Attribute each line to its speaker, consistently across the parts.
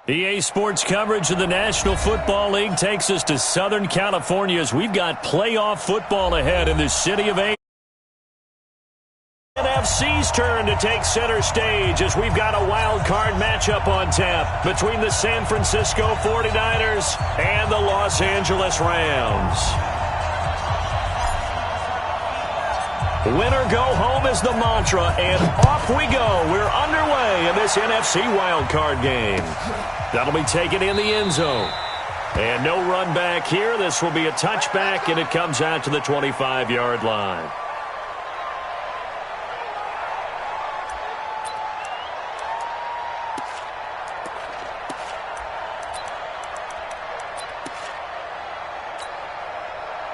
Speaker 1: EA Sports coverage of the National Football League takes us to Southern California as we've got playoff football ahead in the city of A. NFC's turn to take center stage as we've got a wild card matchup on tap between the San Francisco 49ers and the Los Angeles Rams. Winner go home is the mantra, and off we go. We're underway in this NFC wildcard game. That'll be taken in the end zone. And no run back here. This will be a touchback, and it comes out to the 25-yard line.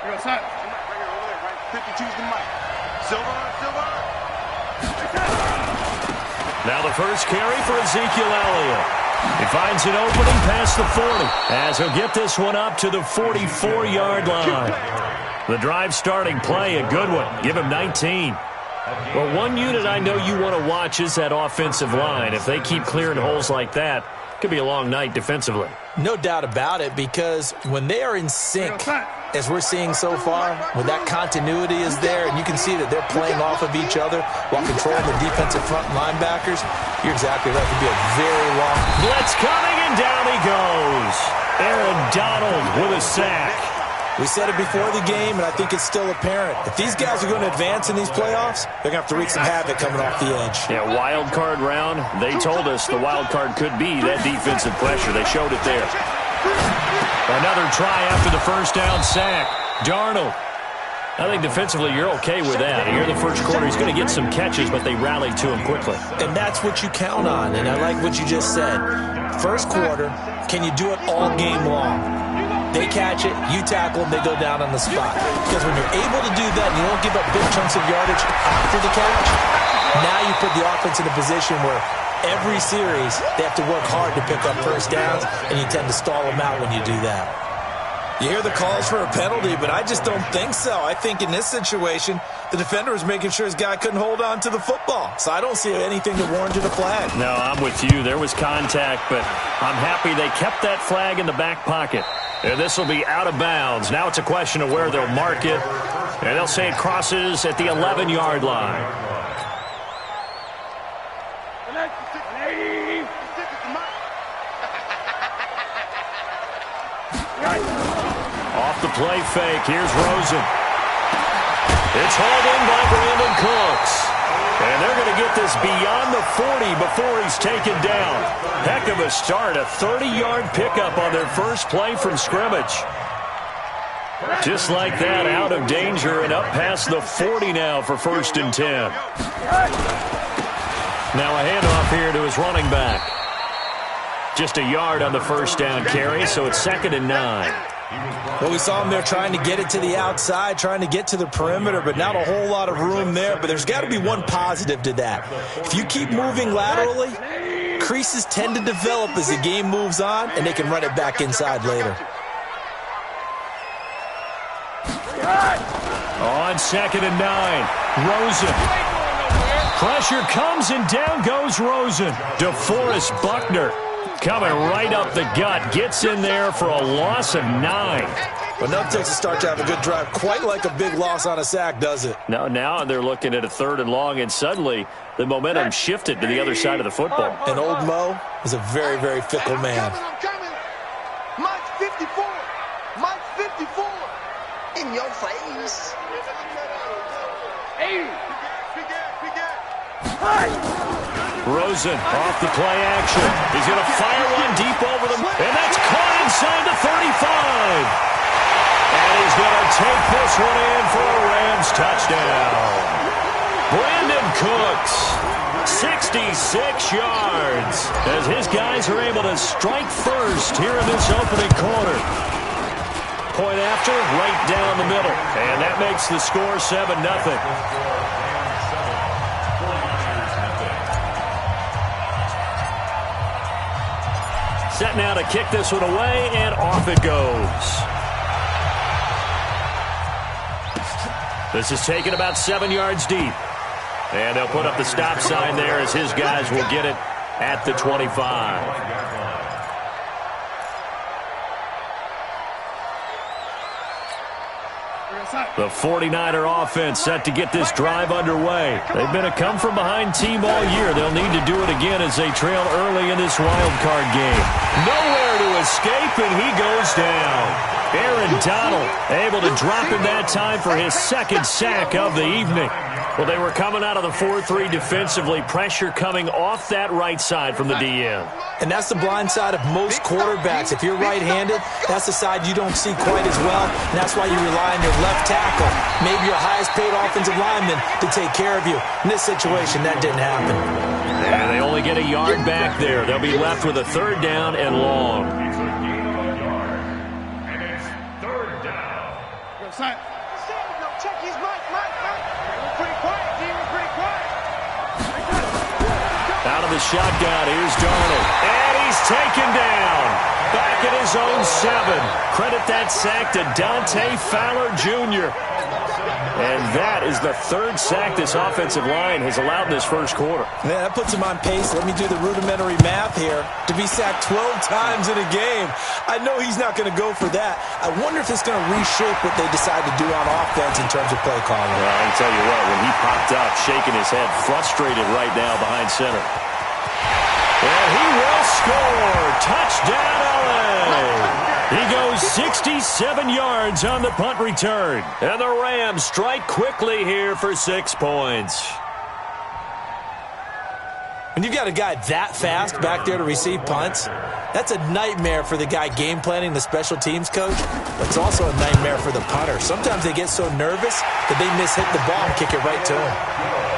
Speaker 2: Here goes Hunt. Right here, over there, right? 52's the mic. Silver.
Speaker 1: Now the first carry for Ezekiel Elliott. He finds an opening past the 40 as he'll get this one up to the 44-yard line. The drive starting play, a good one. Give him 19. Well, one unit I know you want to watch is that offensive line. If they keep clearing holes like that, it could be a long night defensively.
Speaker 3: No doubt about it, because when they are in sync, as we're seeing so far, when that continuity is there and you can see that they're playing off of each other while controlling the defensive front linebackers, you're exactly right. It could be a very long
Speaker 1: blitz coming, and down he goes. Aaron Donald with a sack.
Speaker 3: We said it before the game, and I think it's still apparent. If these guys are going to advance in these playoffs, they're going to have to wreak some havoc coming off the edge.
Speaker 1: Yeah, wild card round. They told us the wild card could be that defensive pressure. They showed it there. Another try after the first down sack. Darnold. I think defensively you're okay with that. Here in the first quarter, he's going to get some catches, but they rallied to him quickly.
Speaker 3: And that's what you count on, and I like what you just said. First quarter, can you do it all game long? They catch it, you tackle them, they go down on the spot. Because when you're able to do that and you don't give up big chunks of yardage after the catch, now you put the offense in a position where every series they have to work hard to pick up first downs, and you tend to stall them out when you do that. You hear the calls for a penalty, but I just don't think so. I think in this situation, the defender was making sure his guy couldn't hold on to the football. So I don't see anything that warranted a flag.
Speaker 1: No, I'm with you. There was contact, but I'm happy they kept that flag in the back pocket. And this will be out of bounds. Now it's a question of where they'll mark it. And they'll say it crosses at the 11-yard line. Off the play fake. Here's Rosen. It's hauled in by Brandon Cooks. And they're going to get this beyond the 40 before he's taken down. Heck of a start, a 30-yard pickup on their first play from scrimmage. Just like that, out of danger and up past the 40 now for 1st and 10. Now a handoff here to his running back. Just a yard on the first down carry, so it's 2nd and 9.
Speaker 3: Well, we saw him there trying to get it to the outside, trying to get to the perimeter, but not a whole lot of room there. But there's got to be one positive to that. If you keep moving laterally, creases tend to develop as the game moves on, and they can run it back inside later.
Speaker 1: On 2nd and 9, Rosen. Pressure comes, and down goes Rosen. DeForest Buckner coming right up the gut, gets in there for a loss of 9.
Speaker 3: Well, nothing takes a start to have a good drive quite like a big loss on a sack, does it?
Speaker 1: No, now they're looking at a 3rd and long, and suddenly the momentum shifted to the other side of the football.
Speaker 3: And old Mo is a very, very fickle man.
Speaker 2: I'm coming. Mike 54. Mike 54. In your face. Hey.
Speaker 1: Rosen off the play action. He's going to fire one deep over them, and that's caught inside the 35. And he's going to take this one in for a Rams touchdown. Brandon Cooks, 66 yards, as his guys are able to strike first here in this opening quarter. Point after, right down the middle, and that makes the score 7-0. Set now to kick this one away, and off it goes. This is taken about 7 yards deep. And they'll put up the stop sign there as his guys will get it at the 25. The 49er offense set to get this drive underway. They've been a come-from-behind team all year. They'll need to do it again as they trail early in this wild card game. Nowhere to escape, and he goes down. Aaron Donald able to drop him that time for his second sack of the evening. Well, they were coming out of the 4-3 defensively. Pressure coming off that right side from the DN.
Speaker 3: And that's the blind side of most quarterbacks. If you're right-handed, that's the side you don't see quite as well. And that's why you rely on your left tackle, maybe your highest-paid offensive lineman, to take care of you. In this situation, that didn't happen.
Speaker 1: And they only get a yard back there. They'll be left with a third down and long.
Speaker 2: Check his mic. Pretty quiet, team. Pretty quiet.
Speaker 1: Out of the shotgun, here's Darnold. And he's taken down. Back at his own 7. Credit that sack to Dante Fowler Jr. And that is the third sack this offensive line has allowed in this first quarter.
Speaker 3: Yeah, that puts him on pace. Let me do the rudimentary math here. To be sacked 12 times in a game. I know he's not going to go for that. I wonder if it's going to reshape what they decide to do on offense in terms of play calling.
Speaker 1: Well, I can tell you what, when he popped up, shaking his head, frustrated right now behind center. And he will score. Touchdown, LA. He goes 67 yards on the punt return. And the Rams strike quickly here for 6 points.
Speaker 3: When you've got a guy that fast back there to receive punts, that's a nightmare for the guy game planning, the special teams coach. But it's also a nightmare for the punter. Sometimes they get so nervous that they mishit the ball and kick it right to him.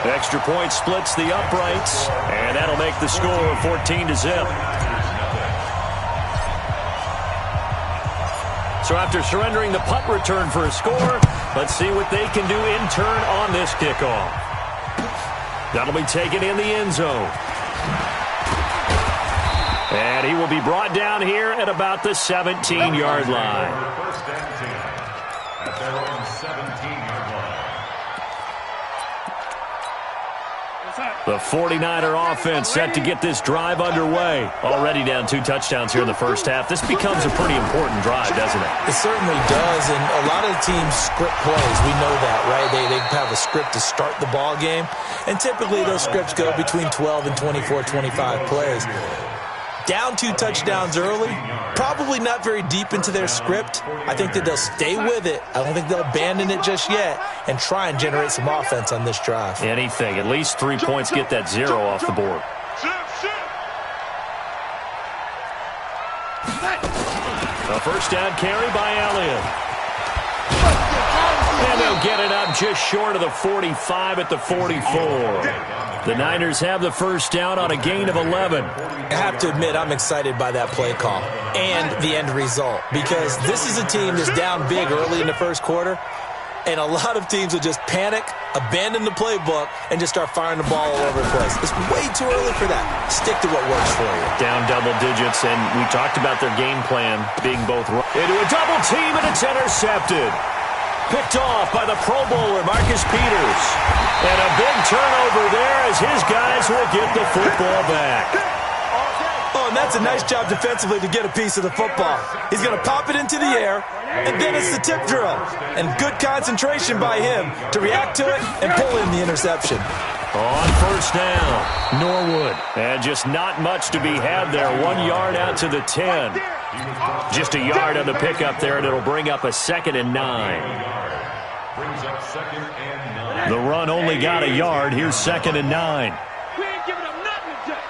Speaker 1: The extra point splits the uprights, and that'll make the score 14-0. So after surrendering the punt return for a score, let's see what they can do in turn on this kickoff. That'll be taken in the end zone. And he will be brought down here at about the 17-yard line. At their own 17-yard line. The 49er offense set to get this drive underway. Already down 2 touchdowns here in the first half. This becomes a pretty important drive, doesn't it?
Speaker 3: It certainly does, and a lot of the teams script plays. We know that, right? They have a script to start the ball game, and typically those scripts go between 12 and 24, 25 plays. Down 2 touchdowns early, probably not very deep into their script. I think that they'll stay with it. I don't think they'll abandon it just yet and try and generate some offense on this drive.
Speaker 1: Anything. At least 3 points get that 0 off the board. A first down carry by Elliott. And they'll get it up just short of the 45 at the 44. The Niners have the first down on a gain of 11.
Speaker 3: I have to admit, I'm excited by that play call and the end result, because this is a team that's down big early in the first quarter, and a lot of teams will just panic, abandon the playbook, and just start firing the ball all over the place. It's way too early for that. Stick to what works for you.
Speaker 1: Down double digits, and we talked about their game plan being both into a double team, and it's intercepted. Picked off by the Pro Bowler, Marcus Peters. And a big turnover there as his guys will get the football back.
Speaker 3: Oh, and that's a nice job defensively to get a piece of the football. He's going to pop it into the air, and then it's the tip drill. And good concentration by him to react to it and pull in the interception.
Speaker 1: On first down, Norwood. And just not much to be had there. 1 yard out to the 10. Just a yard on the pickup there, and it'll bring up a 2nd and 9. The run only got a yard. Here's 2nd and 9.
Speaker 2: We ain't giving up nothing today.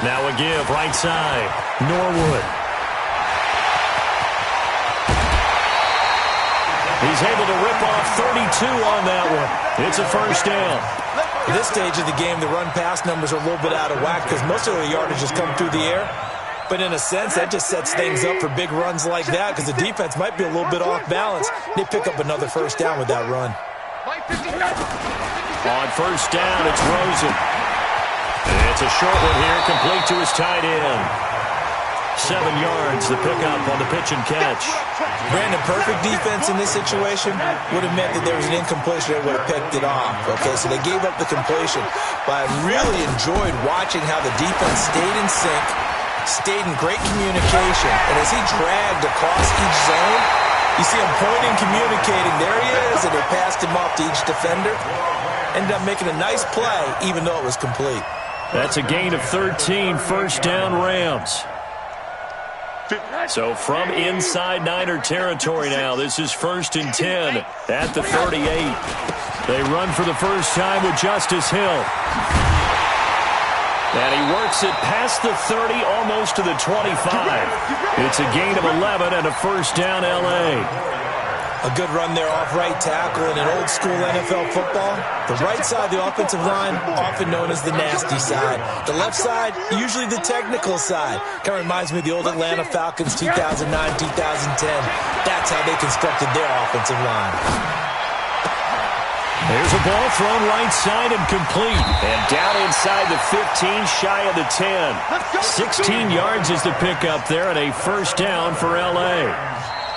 Speaker 1: Now a give, right side. Norwood. He's able to rip off 32 on that one. It's a first down.
Speaker 3: At this stage of the game, the run-pass numbers are a little bit out of whack because most of the yardage has come through the air. But in a sense, that just sets things up for big runs like that because the defense might be a little bit off balance. They pick up another first down with that run.
Speaker 1: On first down, it's Rosen. It's a short one here, complete to his tight end. 7 yards, the pickup on the pitch and catch.
Speaker 3: Brandon, perfect defense in this situation would have meant that there was an incompletion that would have picked it off. Okay, so they gave up the completion. But I really enjoyed watching how the defense stayed in sync, stayed in great communication. And as he dragged across each zone, you see him pointing, communicating. There he is, and they passed him off to each defender. Ended up making a nice play, even though it was complete.
Speaker 1: That's a gain of 13, first down Rams. So from inside Niner territory now, this is 1st and 10 at the 38. They run for the first time with Justice Hill. And he works it past the 30, almost to the 25. It's a gain of 11 and a first down L.A.
Speaker 3: A good run there off right tackle in an old-school NFL football. The right side, the offensive line, often known as the nasty side. The left side, usually the technical side. Kind of reminds me of the old Atlanta Falcons 2009, 2010. That's how they constructed their offensive line.
Speaker 1: There's a ball thrown right side and complete. And down inside the 15, shy of the 10. 16 yards is the pickup there, and a first down for L.A.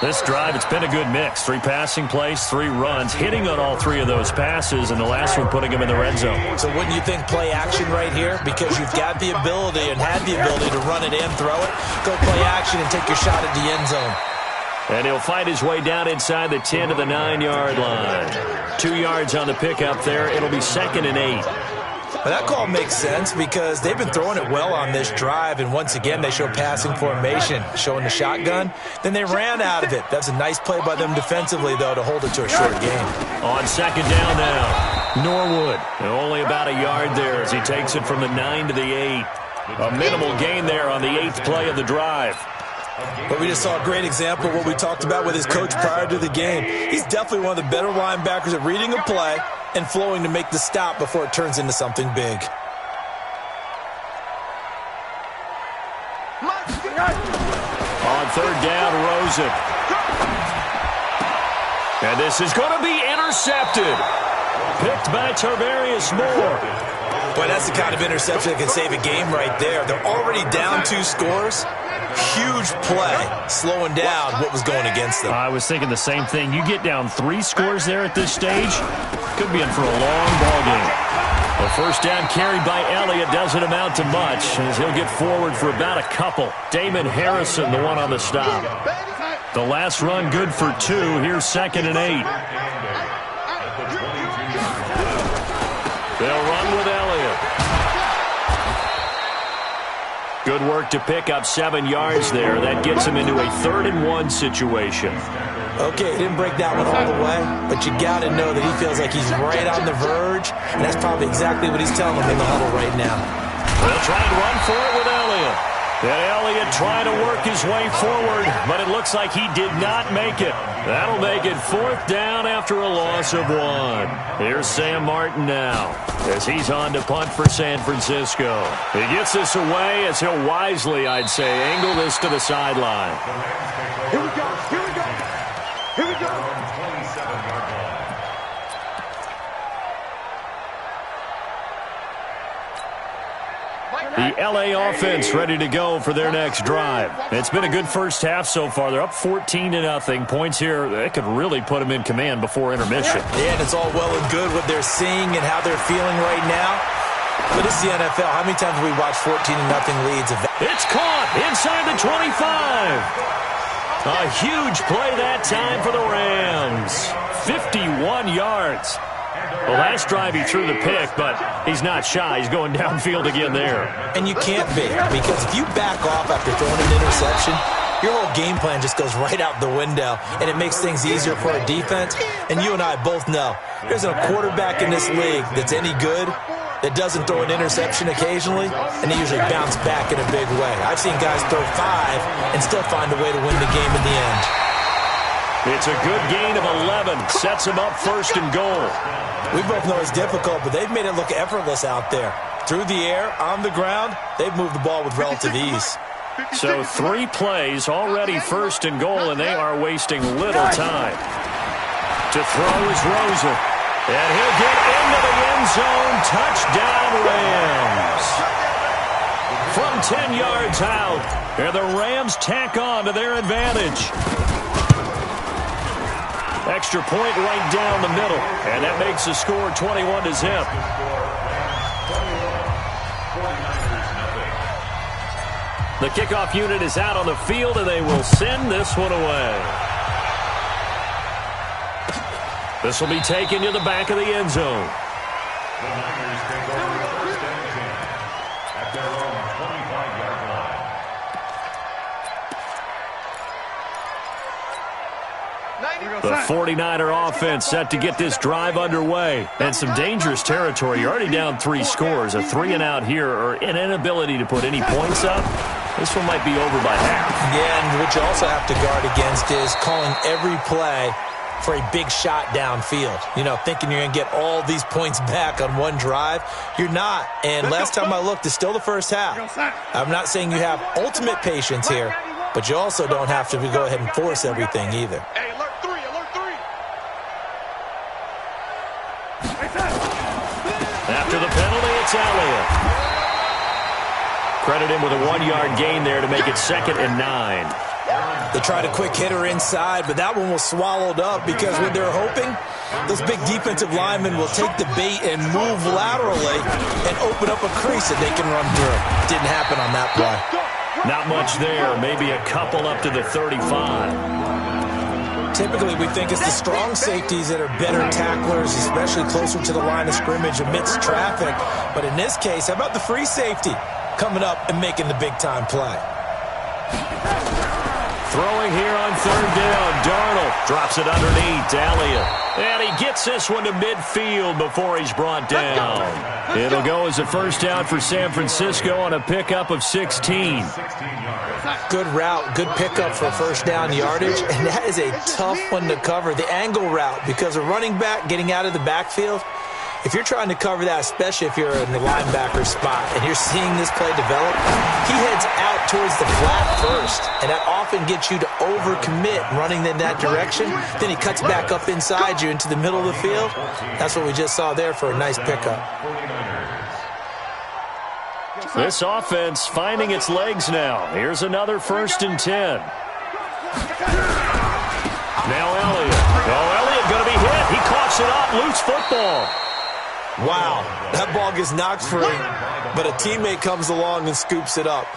Speaker 1: This drive, it's been a good mix. 3 passing plays, 3 runs, hitting on all 3 of those passes, and the last one putting him in the red zone.
Speaker 3: So wouldn't you think play action right here? Because you've got the ability and had the ability to run it and throw it. Go play action and take your shot at the end zone.
Speaker 1: And he'll find his way down inside the 10 to the 9-yard line. 2 yards on the pickup there. It'll be 2nd and 8.
Speaker 3: But that call makes sense because they've been throwing it well on this drive, and once again they show passing formation, showing the shotgun. Then they ran out of it. That's a nice play by them defensively, though, to hold it to a short game.
Speaker 1: On 2nd down now, Norwood. Only about a yard there as he takes it from the 9 to the 8. A minimal gain there on the 8th play of the drive.
Speaker 3: But we just saw a great example of what we talked about with his coach prior to the game. He's definitely one of the better linebackers at reading a play and flowing to make the stop before it turns into something big.
Speaker 1: On 3rd down, Rosen. And this is going to be intercepted. Picked by Tarvarius Moore.
Speaker 3: Boy, that's the kind of interception that can save a game right there. They're already down 2 scores. Huge play, slowing down what was going against them.
Speaker 1: I was thinking the same thing. You get down 3 scores there at this stage, could be in for a long ball game. The first down carried by Elliott doesn't amount to much as he'll get forward for about a couple. Damon Harrison, the one on the stop. The last run good for 2. Here's 2nd and 8. They'll run with Elliott. Good work to pick up 7 yards there. That gets him into a 3rd and 1 situation.
Speaker 3: Okay, he didn't break that one all the way, but you got to know that he feels like he's right on the verge, and that's probably exactly what he's telling them in the huddle right now.
Speaker 1: They'll try and run for it with Elliott. And Elliott trying to work his way forward, but it looks like he did not make it. That'll make it 4th down after a loss of 1. Here's Sam Martin now as he's on to punt for San Francisco. He gets this away as he'll wisely, I'd say, angle this to the sideline.
Speaker 2: Here we go. Here we go. Here we go.
Speaker 1: The L.A. offense ready to go for their next drive. It's been a good first half so far. They're up 14-0. Points here, they could really put them in command before intermission.
Speaker 3: Yeah, and it's all well and good what they're seeing and how they're feeling right now. But this is the NFL. How many times have we watched 14-0 leads?
Speaker 1: It's caught inside the 25. A huge play that time for the Rams. 51 yards. The last drive he threw the pick, but he's not shy. He's going downfield again there.
Speaker 3: And you can't be, because if you back off after throwing an interception, your whole game plan just goes right out the window, and it makes things easier for our defense. And you and I both know there's a quarterback in this league that's any good that doesn't throw an interception occasionally, and they usually bounce back in a big way. I've seen guys throw 5 and still find a way to win the game in the end.
Speaker 1: It's a good gain of 11. Sets him up 1st and goal.
Speaker 3: We both know it's difficult, but they've made it look effortless out there. Through the air, on the ground, they've moved the ball with relative ease.
Speaker 1: So 3 plays, already 1st and goal, and they are wasting little time. To throw is Rosen. And he'll get into the end zone. Touchdown, Rams. From 10 yards out, and the Rams tack on to their advantage. Extra point right down the middle, and that makes the score 21-0. The kickoff unit is out on the field, and they will send this one away. This will be taken to the back of the end zone.
Speaker 4: The Niners take over the first and 10 at their own 25-yard line.
Speaker 1: The 49er offense set to get this drive underway. And some dangerous territory. You're already down 3 scores. A 3-and-out here, or an inability to put any points up. This one might be over by half.
Speaker 3: Yeah, and what you also have to guard against is calling every play for a big shot downfield. You know, thinking you're going to get all these points back on one drive. You're not. And last time I looked, it's still the first half. I'm not saying you have ultimate patience here, but you also don't have to go ahead and force everything either.
Speaker 2: Hey, alert 3, alert 3.
Speaker 1: After the penalty, it's Elliott. Credit him with a 1-yard gain there to make it 2nd and 9.
Speaker 3: They tried a quick hitter inside, but that one was swallowed up because when they're hoping, those big defensive linemen will take the bait and move laterally and open up a crease that they can run through. Didn't happen on that play.
Speaker 1: Not much there. Maybe a couple up to the 35.
Speaker 3: Typically, we think it's the strong safeties that are better tacklers, especially closer to the line of scrimmage amidst traffic. But in this case, how about the free safety coming up and making the big-time play?
Speaker 1: Throwing here on 3rd down. Darnold drops it underneath to Elliott. And he gets this one to midfield before he's brought down. It'll go as a first down for San Francisco on a pickup of 16.
Speaker 3: Good route, good pickup for first down yardage, and that is a tough one to cover, the angle route, because a running back getting out of the backfield, if you're trying to cover that, especially if you're in the linebacker spot and you're seeing this play develop, he heads out towards the flat first, and that often gets you to overcommit running in that direction. Then he cuts back up inside you into the middle of the field. That's what we just saw there for a nice pickup.
Speaker 1: This offense finding its legs now. Here's another 1st and 10. Now Elliott. Oh, Elliott going to be hit. He coughs it up. Loose football.
Speaker 3: Wow, that ball gets knocked free, but a teammate comes along and scoops it up.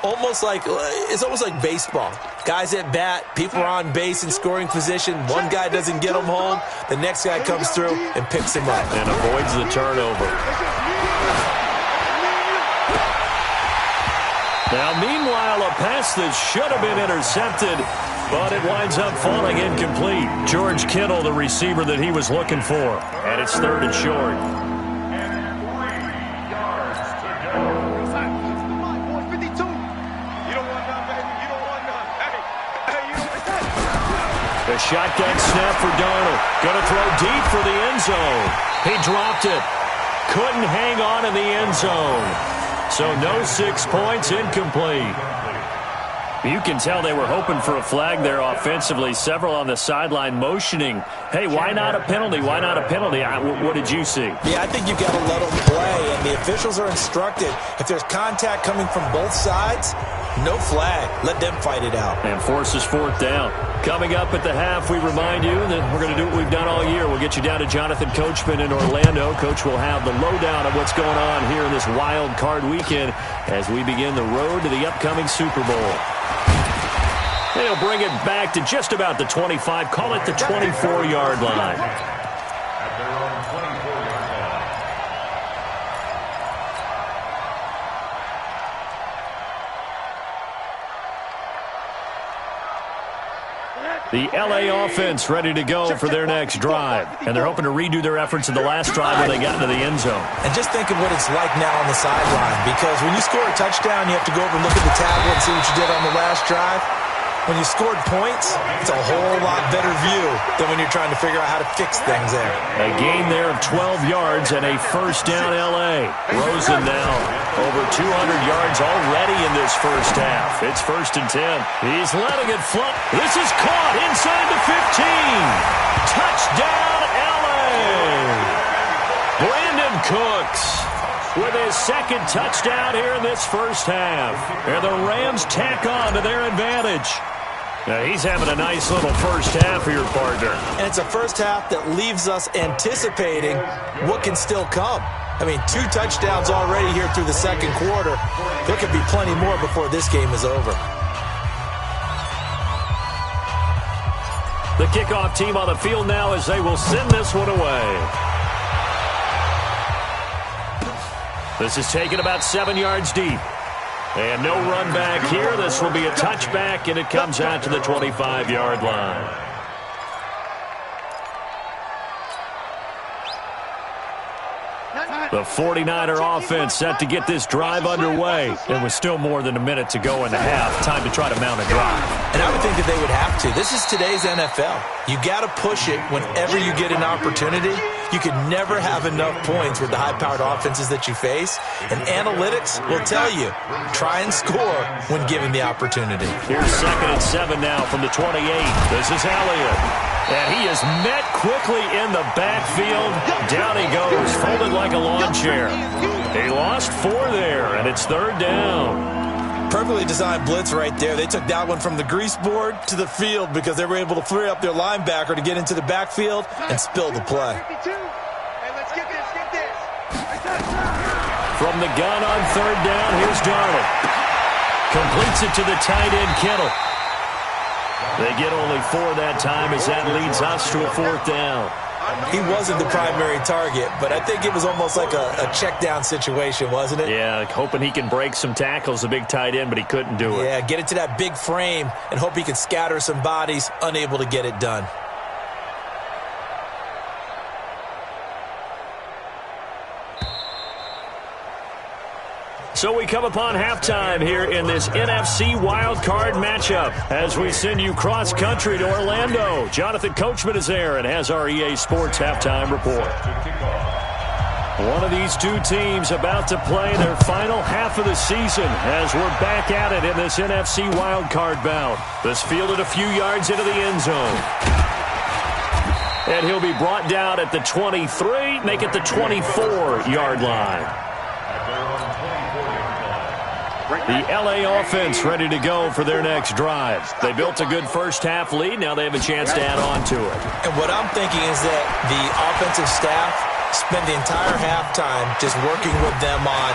Speaker 3: It's almost like baseball. Guys at bat, people are on base in scoring position. One guy doesn't get him home. The next guy comes through and picks him up.
Speaker 1: And avoids the turnover. Now, meanwhile, a pass that should have been intercepted, but it winds up falling incomplete. George Kittle, the receiver that he was looking for. And it's 3rd and short. The shotgun snap for Darnold. Going to throw deep for the end zone. He dropped it. Couldn't hang on in the end zone. So no 6 points, incomplete. You can tell they were hoping for a flag there offensively. Several on the sideline motioning. Hey, why not a penalty? Why not a penalty? What did you see?
Speaker 3: Yeah, I think you've got to let them play, and the officials are instructed. If there's contact coming from both sides, no flag. Let them fight it out.
Speaker 1: And forces 4th down. Coming up at the half, we remind you that we're going to do what we've done all year. We'll get you down to Jonathan Coachman in Orlando. Coach will have the lowdown of what's going on here in this wild card weekend as we begin the road to the upcoming Super Bowl. They'll bring it back to just about the 25. Call it the 24-yard line.
Speaker 4: At their own 24-yard line.
Speaker 1: The L.A. offense ready to go for their next drive. And they're hoping to redo their efforts in the last drive when they got into the end zone.
Speaker 3: And just think of what it's like now on the sideline, because when you score a touchdown, you have to go over and look at the tablet and see what you did on the last drive. When you scored points, it's a whole lot better view than when you're trying to figure out how to fix things there.
Speaker 1: A gain there of 12 yards and a first down L.A. Rosen now over 200 yards already in this first half. It's 1st and 10. He's letting it fly. This is caught inside the 15. Touchdown L.A. Brandon Cooks with his 2nd touchdown here in this first half. And the Rams tack on to their advantage. Now, he's having a nice little first half here, partner.
Speaker 3: And it's a first half that leaves us anticipating what can still come. I mean, 2 touchdowns already here through the second quarter. There could be plenty more before this game is over.
Speaker 1: The kickoff team on the field now as they will send this one away. This is taken about 7 yards deep. And no run back here. This will be a touchback, and it comes out to the 25-yard line. The 49er offense set to get this drive underway. There was still more than a minute to go in the half. Time to try to mount a drive.
Speaker 3: And I would think that they would have to. This is today's NFL. You got to push it whenever you get an opportunity. You can never have enough points with the high-powered offenses that you face. And analytics will tell you, try and score when given the opportunity.
Speaker 1: Here's 2nd and 7 now from the 28. This is Elliott. And he is met quickly in the backfield. Down he goes, folded like a lawn chair. He lost 4 there, and it's 3rd down.
Speaker 3: Perfectly designed blitz right there. They took that one from the grease board to the field because they were able to free up their linebacker to get into the backfield and spill the play.
Speaker 1: From the gun on 3rd down, here's Darnold. Completes it to the tight end, Kittle. They get only 4 that time as that leads us to a 4th down.
Speaker 3: He wasn't the primary target, but I think it was almost like a check down situation, wasn't it?
Speaker 1: Yeah, hoping he can break some tackles, a big tight end, but he couldn't do it.
Speaker 3: Yeah, get it to that big frame and hope he can scatter some bodies, unable to get it done.
Speaker 1: So we come upon halftime here in this NFC wildcard matchup as we send you cross-country to Orlando. Jonathan Coachman is there and has our EA Sports halftime report. One of these 2 teams about to play their final half of the season as we're back at it in this NFC wildcard bout. This fielded a few yards into the end zone. And he'll be brought down at the 23, make it the 24-yard line. The LA offense ready to go for their next drive. They built a good first-half lead. Now they have a chance to add on to it.
Speaker 3: And what I'm thinking is that the offensive staff spent the entire halftime just working with them on,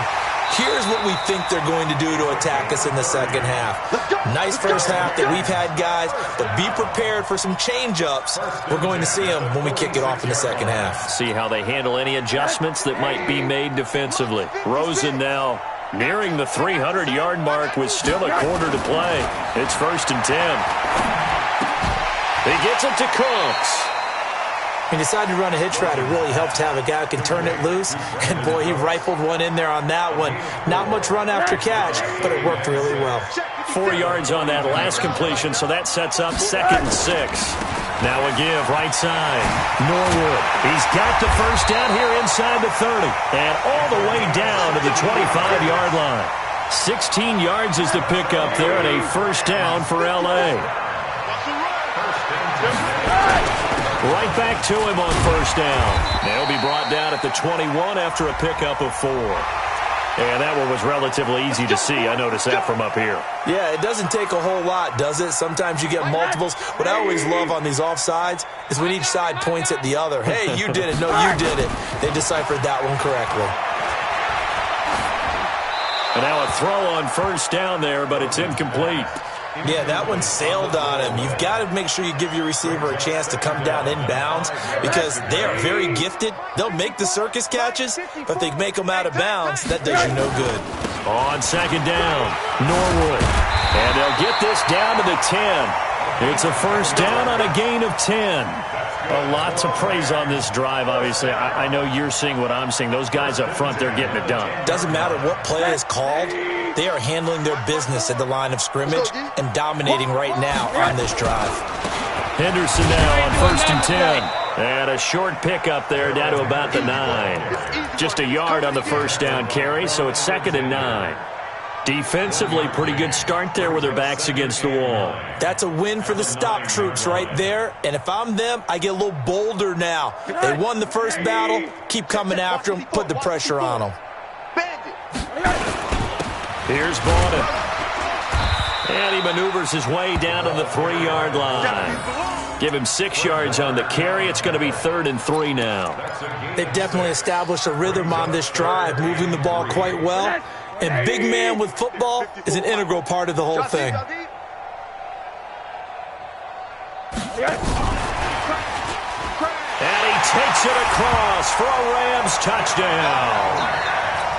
Speaker 3: here's what we think they're going to do to attack us in the second half. Nice first half that we've had, guys, but be prepared for some change-ups. We're going to see them when we kick it off in the second half.
Speaker 1: See how they handle any adjustments that might be made defensively. Rosen now nearing the 300-yard mark with still a quarter to play. It's 1st and 10. He gets it to Cooks.
Speaker 3: He decided to run a hitch route. It really helped to have a guy who can turn it loose. And, boy, he rifled one in there on that one. Not much run after catch, but it worked really well.
Speaker 1: 4 yards on that last completion, so that sets up 2nd and 6. Now a give right side. Norwood. He's got the first down here inside the 30. And all the way down to the 25-yard line. 16 yards is the pickup there and a first down for L.A. Right back to him on first down. They'll be brought down at the 21 after a pickup of 4. And that one was relatively easy to see. I noticed that from up here.
Speaker 3: Yeah, it doesn't take a whole lot, does it? Sometimes you get multiples. What I always love on these offsides is when each side points at the other. Hey, you did it. No, you did it. They deciphered that one correctly.
Speaker 1: And now a throw on first down there, but it's incomplete.
Speaker 3: Yeah, that one sailed on him. You've got to make sure you give your receiver a chance to come down inbounds because they are very gifted. They'll make the circus catches, but they make them out of bounds. That does you no good.
Speaker 1: On second down, Norwood. And they'll get this down to the 10. It's a first down on a gain of 10. A lot to praise on this drive, obviously. I know you're seeing what I'm seeing. Those guys up front, they're getting it done.
Speaker 3: Doesn't matter what play is called. They are handling their business at the line of scrimmage and dominating right now on this drive.
Speaker 1: Henderson now on first and 10. And a short pickup there down to about the 9. Just a yard on the first down carry, so it's 2nd and 9. Defensively, pretty good start there with their backs against the wall.
Speaker 3: That's a win for the stop troops right there. And if I'm them, I get a little bolder now. They won the first battle. Keep coming after them. Put the pressure on them.
Speaker 1: Here's Bowden. And he maneuvers his way down to the 3-yard line. Give him 6 yards on the carry. It's going to be 3rd and 3 now.
Speaker 3: They've definitely established a rhythm on this drive, moving the ball quite well. And big man with football is an integral part of the whole thing.
Speaker 1: And he takes it across for a Rams touchdown.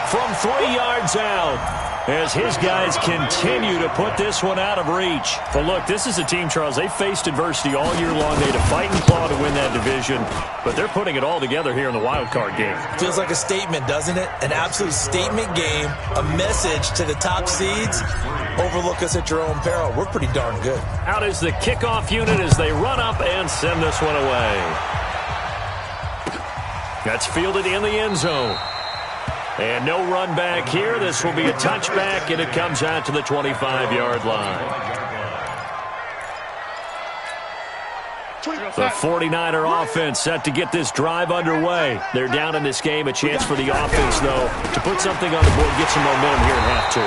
Speaker 1: From 3 yards out, as his guys continue to put this one out of reach. But look, this is a team, Charles, they faced adversity all year long. They had to fight and claw to win that division, but they're putting it all together here in the wild card game.
Speaker 3: Feels like a statement, doesn't it? An absolute statement game, a message to the top seeds. Overlook us at your own peril. We're pretty darn good.
Speaker 1: Out is the kickoff unit as they run up and send this one away. That's fielded in the end zone. And no run back here. This will be a touchback, and it comes out to the 25-yard line. The 49er offense set to get this drive underway. They're down in this game. A chance for the offense, though, to put something on the board, get some momentum here in half 2.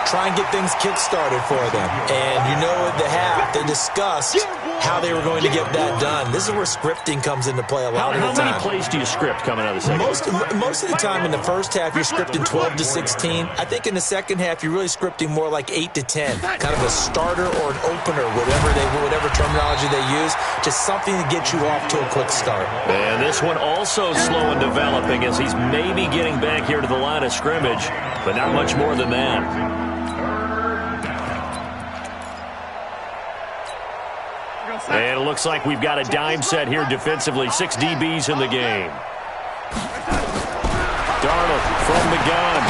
Speaker 3: Try and get things kick-started for them. And you know at the half, they discussed how they were going to get that done. This is where scripting comes into play a lot of the time.
Speaker 1: How many plays do you script coming out of the second?
Speaker 3: Most of the time in the first half, you're scripting 12 to 16. I think in the second half, you're really scripting more like 8 to 10. Kind of a starter or an opener, whatever terminology they use. Just something to get you off to a quick start.
Speaker 1: And this one also slow and developing as he's maybe getting back here to the line of scrimmage, but not much more than that. And it looks like we've got a dime set here defensively. 6 DBs in the game. Darnold from the gun.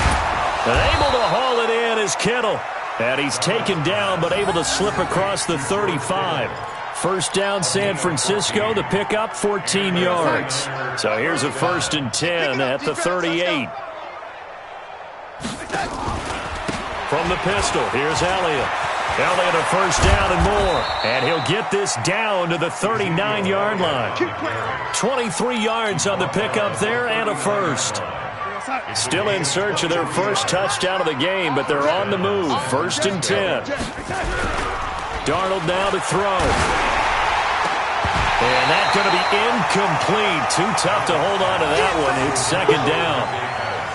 Speaker 1: And able to haul it in is Kittle. And he's taken down but able to slip across the 35. First down San Francisco. The pickup 14 yards. So here's a 1st and 10 at the 38. From the pistol, here's Elliott. Elliott a first down and more. And he'll get this down to the 39-yard line. 23 yards on the pickup there and a first. Still in search of their first touchdown of the game, but they're on the move. 1st and 10. Darnold now to throw. And that's going to be incomplete. Too tough to hold on to that one. It's 2nd down.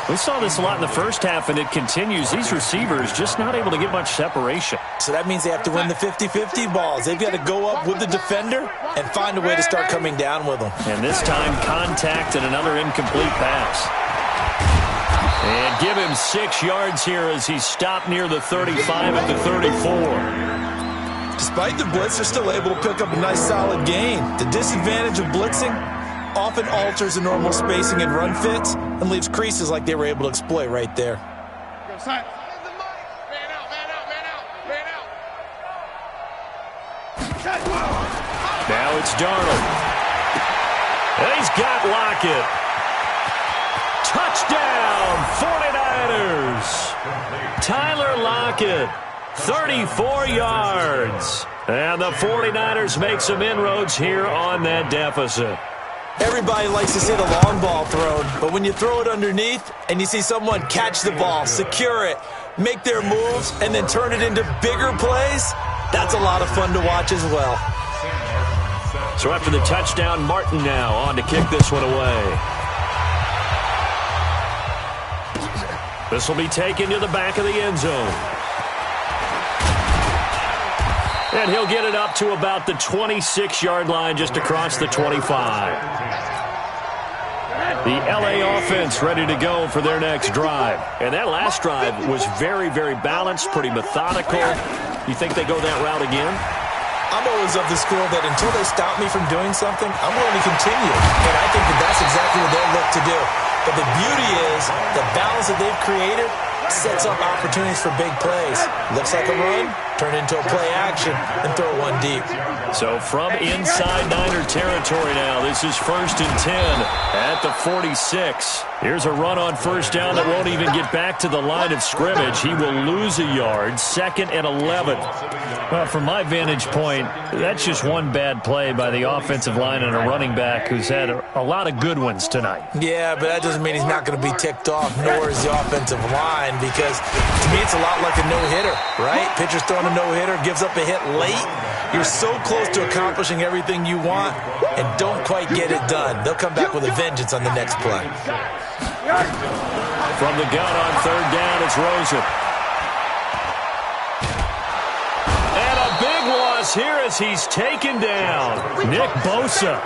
Speaker 1: We saw this a lot in the first half, and it continues. These receivers just not able to get much separation.
Speaker 3: So that means they have to win the 50-50 balls. They've got to go up with the defender and find a way to start coming down with them.
Speaker 1: And this time, contact and another incomplete pass. And give him 6 yards here as he's stopped near the 35 at the 34.
Speaker 3: Despite the blitz, they're still able to pick up a nice solid gain. The disadvantage of blitzing often alters the normal spacing and run fits and leaves creases like they were able to exploit right there.
Speaker 1: Now it's Darnold. And he's got Lockett. Touchdown, 49ers. Tyler Lockett, 34 yards. And the 49ers make some inroads here on that deficit.
Speaker 3: Everybody likes to see the long ball thrown, but when you throw it underneath and you see someone catch the ball, secure it, make their moves, and then turn it into bigger plays, that's a lot of fun to watch as well.
Speaker 1: So after the touchdown, Martin now on to kick this one away. This will be taken to the back of the end zone. And he'll get it up to about the 26-yard line just across the 25. The L.A. offense ready to go for their next drive. And that last drive was very, very balanced, pretty methodical. You think they go that route again?
Speaker 3: I'm always of the school that until they stop me from doing something, I'm willing to continue. And I think that that's exactly what they'll look to do. But the beauty is the balance that they've created sets up opportunities for big plays. Looks like a run, turn into a play action, and throw one deep.
Speaker 1: So from inside Niner territory now, this is 1st and 10 at the 46. Here's a run on first down that won't even get back to the line of scrimmage. He will lose a yard, 2nd and 11. Well, from my vantage point, that's just one bad play by the offensive line and a running back who's had a lot of good ones tonight.
Speaker 3: Yeah, but that doesn't mean he's not going to be ticked off, nor is the offensive line, because to me it's a lot like a no-hitter, right? Pitcher's throwing a no-hitter, gives up a hit late. You're so close to accomplishing everything you want and don't quite get it done. They'll come back with a vengeance on the next play.
Speaker 1: From the gun on third down, it's Rosen. And a big loss here as he's taken down. Nick Bosa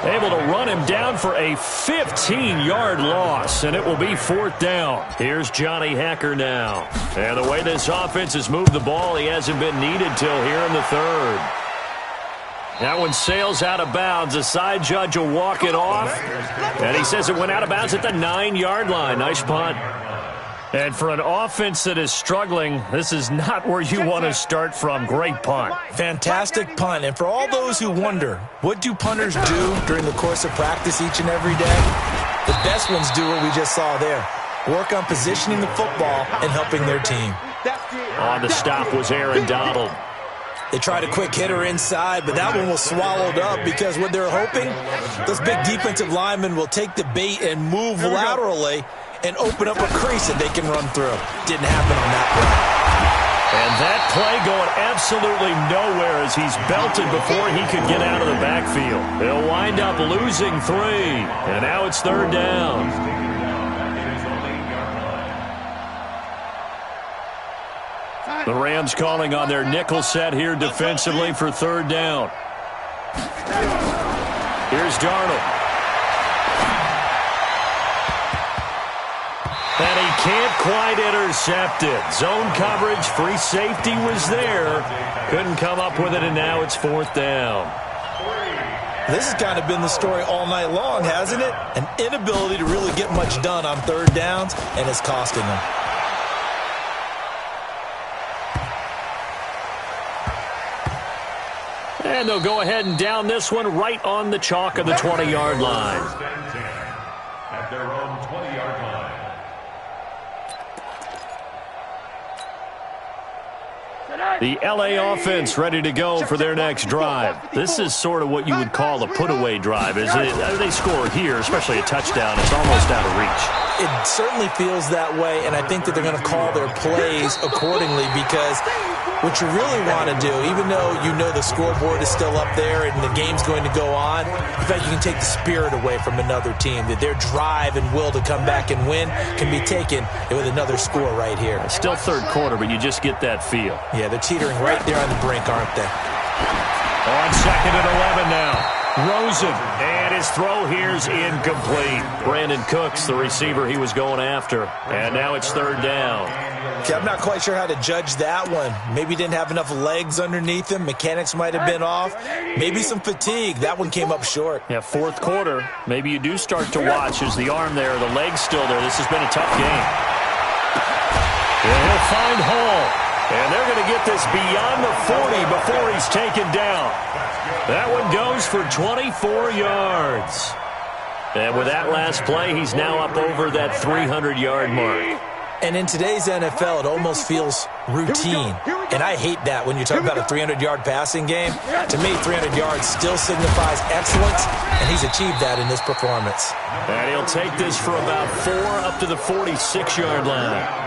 Speaker 1: able to run him down for a 15-yard loss, and it will be 4th down. Here's Johnny Hacker now. And the way this offense has moved the ball, he hasn't been needed till here in the 3rd. That one sails out of bounds. The side judge will walk it off. And he says it went out of bounds at the 9-yard line. Nice punt. And for an offense that is struggling, this is not where you want to start from. Great punt.
Speaker 3: Fantastic punt. And for all those who wonder, what do punters do during the course of practice each and every day? The best ones do what we just saw there. Work on positioning the football and helping their team.
Speaker 1: On the stop was Aaron Donald.
Speaker 3: They tried a quick hitter inside, but that one was swallowed up because what they're hoping, those big defensive linemen will take the bait and move laterally and open up a crease that they can run through. Didn't happen on that play.
Speaker 1: And that play going absolutely nowhere as he's belted before he could get out of the backfield. He'll wind up losing 3, and now it's 3rd down. The Rams calling on their nickel set here defensively for 3rd down. Here's Darnold. And he can't quite intercept it. Zone coverage, free safety was there. Couldn't come up with it, and now it's 4th down.
Speaker 3: This has kind of been the story all night long, hasn't it? An inability to really get much done on 3rd downs, and it's costing them.
Speaker 1: And they'll go ahead and down this one right on the chalk of the 20-yard line.
Speaker 4: At their own 20-yard line.
Speaker 1: The LA offense ready to go for their next drive. This is sort of what you would call a put-away drive. As they score here, especially a touchdown, it's almost out of reach.
Speaker 3: It certainly feels that way, and I think that they're going to call their plays accordingly because what you really want to do, even though you know the scoreboard is still up there and the game's going to go on, in fact, you can take the spirit away from another team, that their drive and will to come back and win can be taken with another score right here.
Speaker 1: It's still 3rd quarter, but you just get that feel.
Speaker 3: Yeah, they're teetering right there on the brink, aren't they?
Speaker 1: On 2nd and 11 now. Rosen, and his throw here's incomplete. Brandon Cooks, the receiver he was going after. And now it's 3rd down.
Speaker 3: Okay, I'm not quite sure how to judge that one. Maybe didn't have enough legs underneath him. Mechanics might have been off. Maybe some fatigue. That one came up short.
Speaker 1: Yeah, 4th quarter. Maybe you do start to watch as the arm there, the leg's still there. This has been a tough game. And he'll find Hall. And they're going to get this beyond the 40 before he's taken down. That one goes for 24 yards. And with that last play, he's now up over that 300-yard mark.
Speaker 3: And in today's NFL, it almost feels routine. And I hate that when you talk about a 300-yard passing game. To me, 300 yards still signifies excellence, and he's achieved that in this performance.
Speaker 1: And he'll take this for about 4 up to the 46-yard line.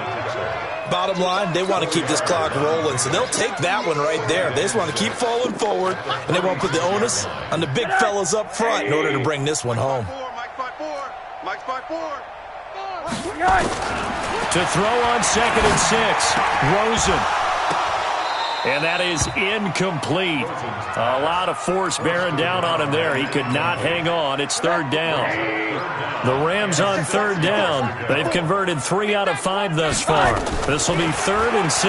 Speaker 3: Bottom line, they want to keep this clock rolling, so they'll take that one right there. They just want to keep falling forward, and they want to put the onus on the big fellas up front in order to bring this one home.
Speaker 1: To throw on 2nd and 6, Rosen. And that is incomplete. A lot of force bearing down on him there. He could not hang on. It's 3rd down. The Rams on 3rd down. They've converted 3 out of 5 thus far. This will be 3rd and 6.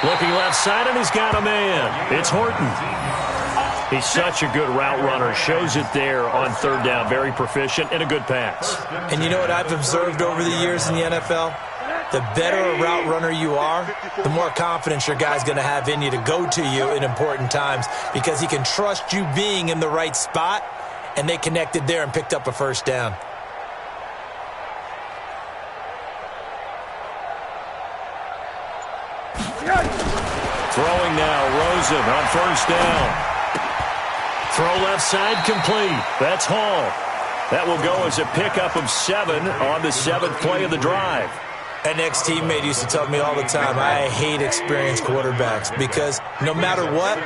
Speaker 1: Looking left side, and he's got a man. It's Horton. He's such a good route runner. Shows it there on 3rd down. Very proficient and a good pass.
Speaker 3: And you know what I've observed over the years in the NFL? The better a route runner you are, the more confidence your guy's going to have in you to go to you in important times because he can trust you being in the right spot and they connected there and picked up a first down.
Speaker 1: Throwing now, Rosen on first down. Throw left side complete. That's Hall. That will go as a pickup of 7 on the 7th play of the drive.
Speaker 3: An ex-teammate used to tell me all the time, I hate experienced quarterbacks because no matter what,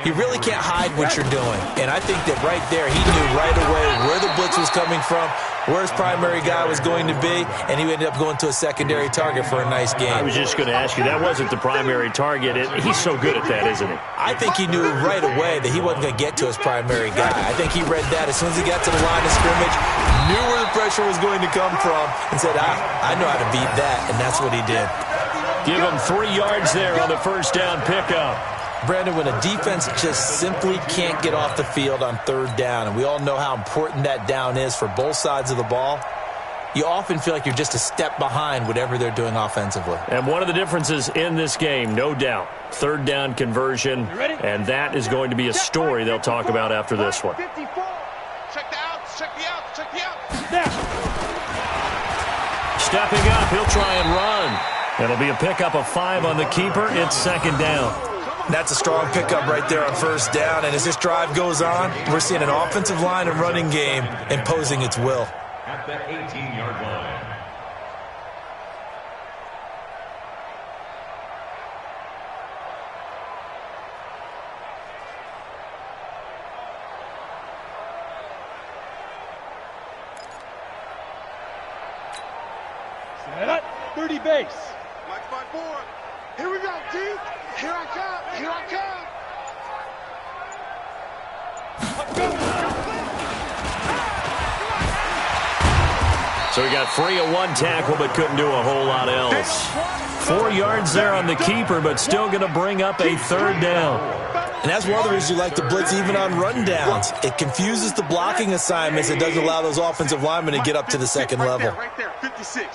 Speaker 3: you really can't hide what you're doing. And I think that right there, he knew right away where the blitz was coming from, where his primary guy was going to be, and he ended up going to a secondary target for a nice game.
Speaker 1: I was just going to ask you, that wasn't the primary target. He's so good at that, isn't he?
Speaker 3: I think he knew right away that he wasn't going to get to his primary guy. I think he read that as soon as he got to the line of scrimmage, knew where the pressure was going to come from, and said, I know how to beat that, and that's what he did.
Speaker 1: Give him 3 yards there on the first down pickup.
Speaker 3: Brandon, when a defense just simply can't get off the field on third down, and we all know how important that down is for both sides of the ball, you often feel like you're just a step behind whatever they're doing offensively.
Speaker 1: And one of the differences in this game, no doubt, third down conversion, and that is going to be a story they'll talk about after this one.
Speaker 2: Check the outs, check the outs, check the outs.
Speaker 1: Stepping up, he'll try and run. It'll be a pickup of 5 on the keeper. It's second down.
Speaker 3: That's a strong pickup right there on first down. And as this drive goes on, we're seeing an offensive line and running game imposing its will.
Speaker 4: At the 18-yard line.
Speaker 5: Set up, 30 base.
Speaker 2: Mike 5-4. Here we go, T. Here I come. Here I come.
Speaker 1: So he got free of 1 tackle but couldn't do a whole lot else. 4 yards there on the keeper, but still going to bring up a third down.
Speaker 3: And that's one of the reasons you like to blitz even on rundowns. It confuses the blocking assignments. It doesn't allow those offensive linemen to get up to the second level.
Speaker 2: Right there, 56.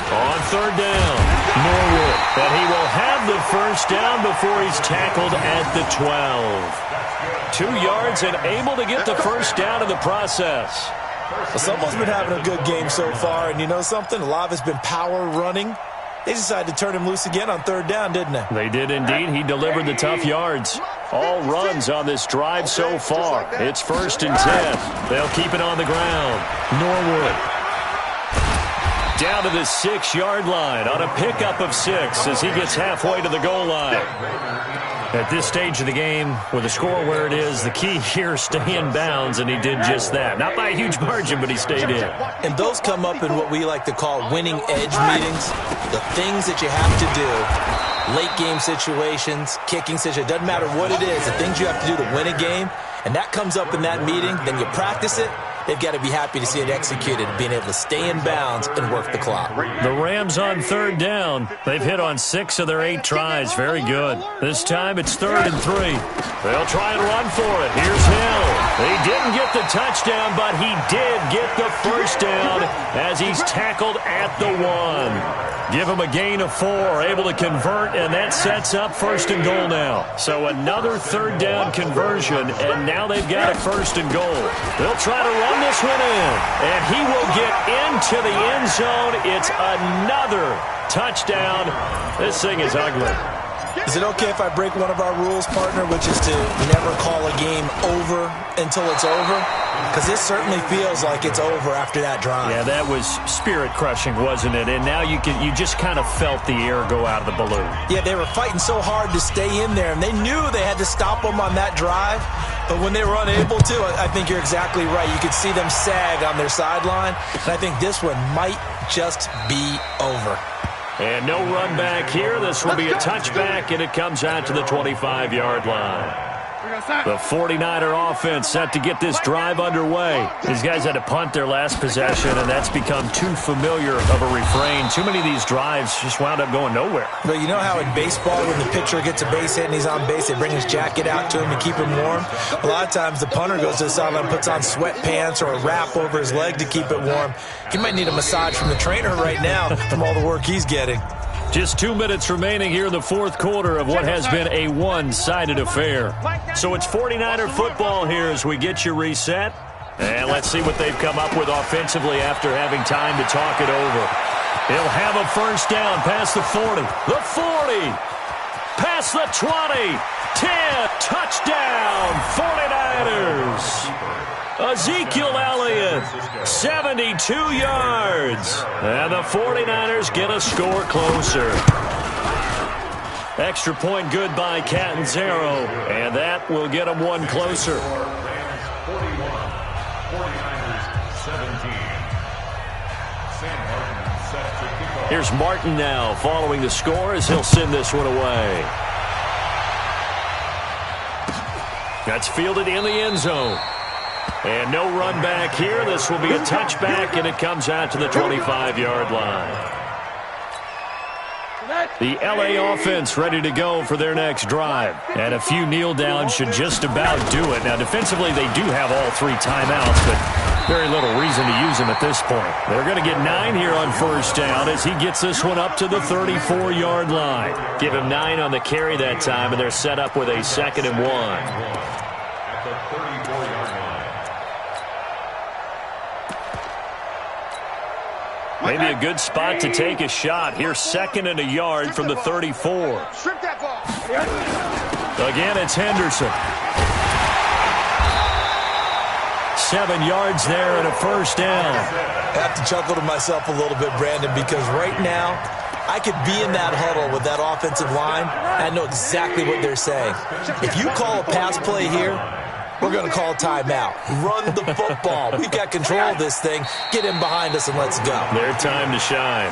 Speaker 1: On third down, Norwood. And he will have the first down before he's tackled at the 12. 2 yards and able to get the first down in the process.
Speaker 3: Well, someone's been having a good game so far, and you know something? A lot of it's been power running. They decided to turn him loose again on third down, didn't they?
Speaker 1: They did indeed. He delivered the tough yards. All runs on this drive so far. It's 1st and 10. They'll keep it on the ground. Norwood down to the 6-yard line on a pickup of 6 as he gets halfway to the goal line. At this stage of the game, with the score where it is, the key here is stay in bounds, and he did just that. Not by a huge margin, but he stayed in.
Speaker 3: And those come up in what we like to call winning edge meetings. The things that you have to do, late game situations, kicking situations, doesn't matter what it is, the things you have to do to win a game, and that comes up in that meeting, then you practice it. They've got to be happy to see it executed, being able to stay in bounds and work the clock.
Speaker 1: The Rams on third down. They've hit on 6 of their 8 tries. Very good. This time it's 3rd and 3. They'll try and run for it. Here's Hill. He didn't get the touchdown, but he did get the first down as he's tackled at the 1. Give him a gain of 4, able to convert, and that sets up 1st and goal now. So another third down conversion, and now they've got a 1st and goal. They'll try to run this one in, and he will get into the end zone. It's another touchdown. This thing is ugly.
Speaker 3: Is it okay if I break one of our rules, partner, which is to never call a game over until it's over? Because this certainly feels like it's over after that drive.
Speaker 1: Yeah, that was spirit-crushing, wasn't it? And now you just kind of felt the air go out of the balloon.
Speaker 3: Yeah, they were fighting so hard to stay in there, and they knew they had to stop them on that drive. But when they were unable to, I think you're exactly right. You could see them sag on their sideline, and I think this one might just be over.
Speaker 1: And no run back here. This will be a touchback, and it comes out to the 25-yard line. The 49er offense set to get this drive underway. These guys had to punt their last possession, and that's become too familiar of a refrain. Too many of these drives just wound up going nowhere.
Speaker 3: But you know how in baseball, when the pitcher gets a base hit and he's on base, they bring his jacket out to him to keep him warm? A lot of times the punter goes to the sideline and puts on sweatpants or a wrap over his leg to keep it warm. He might need a massage from the trainer right now from all the work he's getting.
Speaker 1: Just 2 minutes remaining here in the fourth quarter of what has been a one-sided affair. So it's 49er football here as we get you reset. And let's see what they've come up with offensively after having time to talk it over. He'll have a first down past the 40. The 40. Past the 20. 10. Touchdown, 49ers. Ezekiel Elliott, 72 yards. And the 49ers get a score closer. Extra point good by Catanzaro, and that will get them one closer.
Speaker 4: 41, 49ers 17. Sam Martin set to kick off.
Speaker 1: Here's Martin now following the score as he'll send this one away. That's fielded in the end zone. And no run back here. This will be a touchback, and it comes out to the 25-yard line. The L.A. offense ready to go for their next drive. And a few kneel downs should just about do it. Now, defensively, they do have all three timeouts, but very little reason to use them at this point. They're going to get 9 here on first down as he gets this one up to the 34-yard line. Give him 9 on the carry that time, and they're set up with a 2nd and 1.
Speaker 4: At the 34-yard line.
Speaker 1: Maybe a good spot to take a shot. Here's 2nd and a yard from the 34.
Speaker 2: Strip that ball.
Speaker 1: Again, it's Henderson. 7 yards there and a first down.
Speaker 3: I have to chuckle to myself a little bit, Brandon, because right now I could be in that huddle with that offensive line, and I know exactly what they're saying. If you call a pass play here, we're going to call a timeout. Run the football. We've got control of this thing. Get in behind us and let's go.
Speaker 1: Their time to shine.